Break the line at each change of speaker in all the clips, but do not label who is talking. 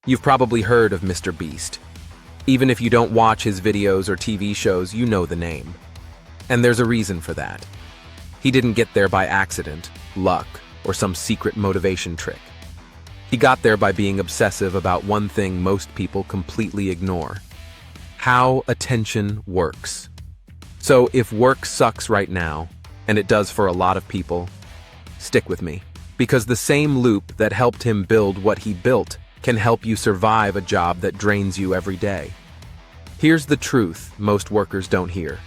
You've probably heard of Mr. Beast. Even if you don't watch his videos or TV shows, you know the name. And there's a reason for that. He didn't get there by accident, luck, or some secret motivation trick. He got there by being obsessive about one thing most people completely ignore: how attention works. So if work sucks right now, and it does for a lot of people, stick with me. Because the same loop that helped him build what he built can help you survive a job that drains you every day. Here's the truth most workers don't hear.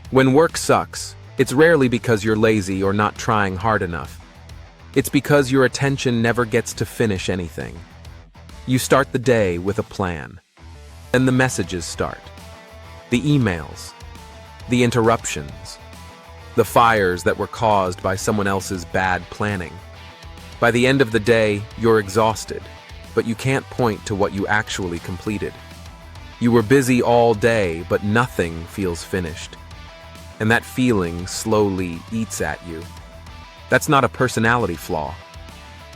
When work sucks, it's rarely because you're lazy or not trying hard enough. It's because your attention never gets to finish anything. You start the day with a plan. Then the messages start. The emails. The interruptions. The fires that were caused by someone else's bad planning. By the end of the day, you're exhausted, but you can't point to what you actually completed. You were busy all day, but nothing feels finished. And that feeling slowly eats at you. That's not a personality flaw.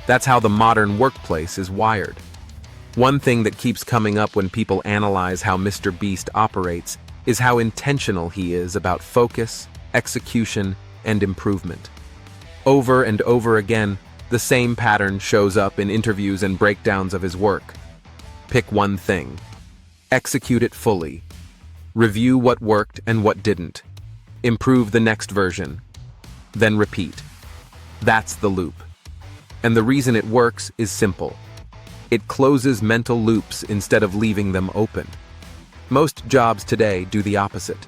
That's how the modern workplace is wired. One thing that keeps coming up when people analyze how Mr. Beast operates is how intentional he is about focus, execution, and improvement. Over and over again, the same pattern shows up in interviews and breakdowns of his work. Pick one thing. Execute it fully. Review what worked and what didn't. Improve the next version. Then repeat. That's the loop. And the reason it works is simple. It closes mental loops instead of leaving them open. Most jobs today do the opposite.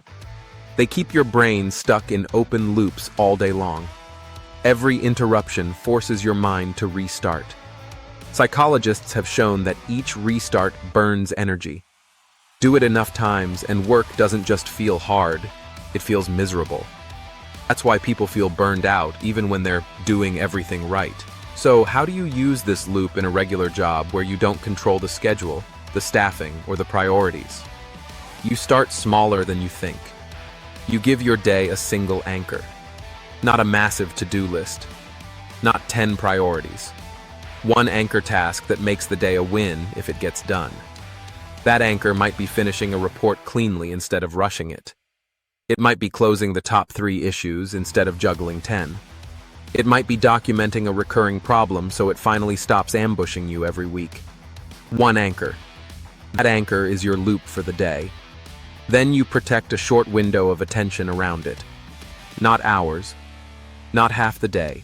They keep your brain stuck in open loops all day long. Every interruption forces your mind to restart. Psychologists have shown that each restart burns energy. Do it enough times and work doesn't just feel hard, it feels miserable. That's why people feel burned out even when they're doing everything right. So how do you use this loop in a regular job where you don't control the schedule, the staffing, or the priorities? You start smaller than you think. You give your day a single anchor. Not a massive to-do list. Not 10 priorities. One anchor task that makes the day a win if it gets done. That anchor might be finishing a report cleanly instead of rushing it. It might be closing the top 3 issues instead of juggling 10. It might be documenting a recurring problem so it finally stops ambushing you every week. One anchor. That anchor is your loop for the day. Then you protect a short window of attention around it. Not hours. Not half the day.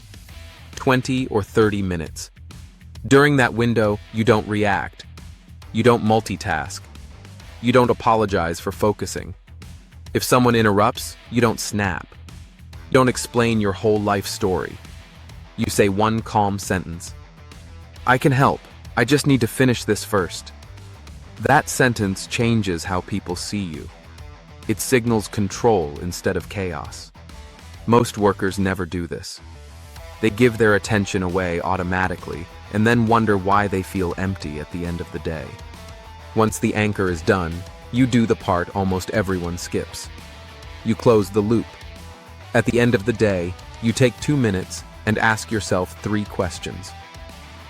20 or 30 minutes. During that window, you don't react. You don't multitask. You don't apologize for focusing. If someone interrupts, you don't snap. You don't explain your whole life story. You say one calm sentence. I can help. I just need to finish this first. That sentence changes how people see you. It signals control instead of chaos. Most workers never do this. They give their attention away automatically and then wonder why they feel empty at the end of the day. Once the anchor is done, you do the part almost everyone skips. You close the loop. At the end of the day, you take 2 minutes and ask yourself 3 questions.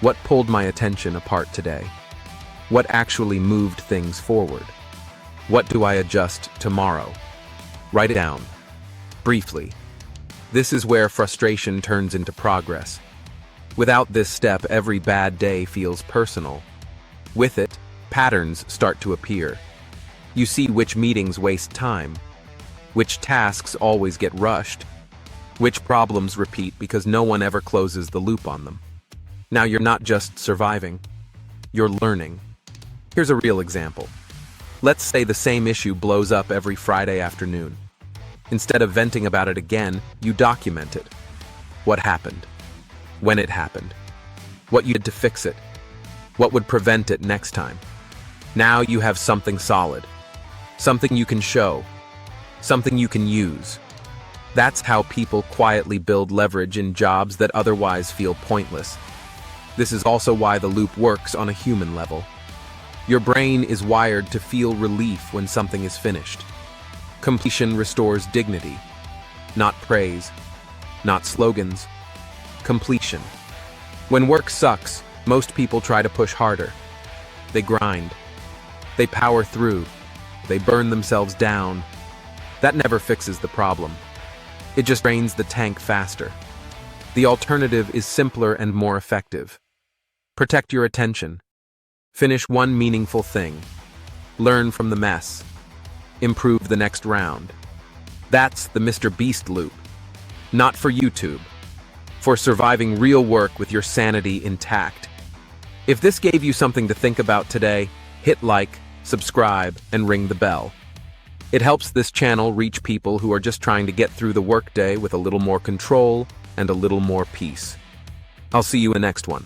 What pulled my attention apart today? What actually moved things forward? What do I adjust tomorrow? Write it down. Briefly. This is where frustration turns into progress. Without this step, every bad day feels personal. With it, patterns start to appear. You see which meetings waste time, which tasks always get rushed, which problems repeat because no one ever closes the loop on them. Now you're not just surviving, you're learning. Here's a real example. Let's say the same issue blows up every Friday afternoon. Instead of venting about it again, you document it. What happened? When it happened? What you did to fix it? What would prevent it next time? Now you have something solid. Something you can show. Something you can use. That's how people quietly build leverage in jobs that otherwise feel pointless. This is also why the loop works on a human level. Your brain is wired to feel relief when something is finished. Completion restores dignity, not praise, not slogans. Completion. When work sucks, most people try to push harder. They grind. They power through. They burn themselves down. That never fixes the problem. It just drains the tank faster. The alternative is simpler and more effective. Protect your attention. Finish one meaningful thing. Learn from the mess. Improve the next round. That's the Mr. Beast loop. Not for YouTube. For surviving real work with your sanity intact. If this gave you something to think about today, hit like, subscribe, and ring the bell. It helps this channel reach people who are just trying to get through the workday with a little more control and a little more peace. I'll see you in the next one.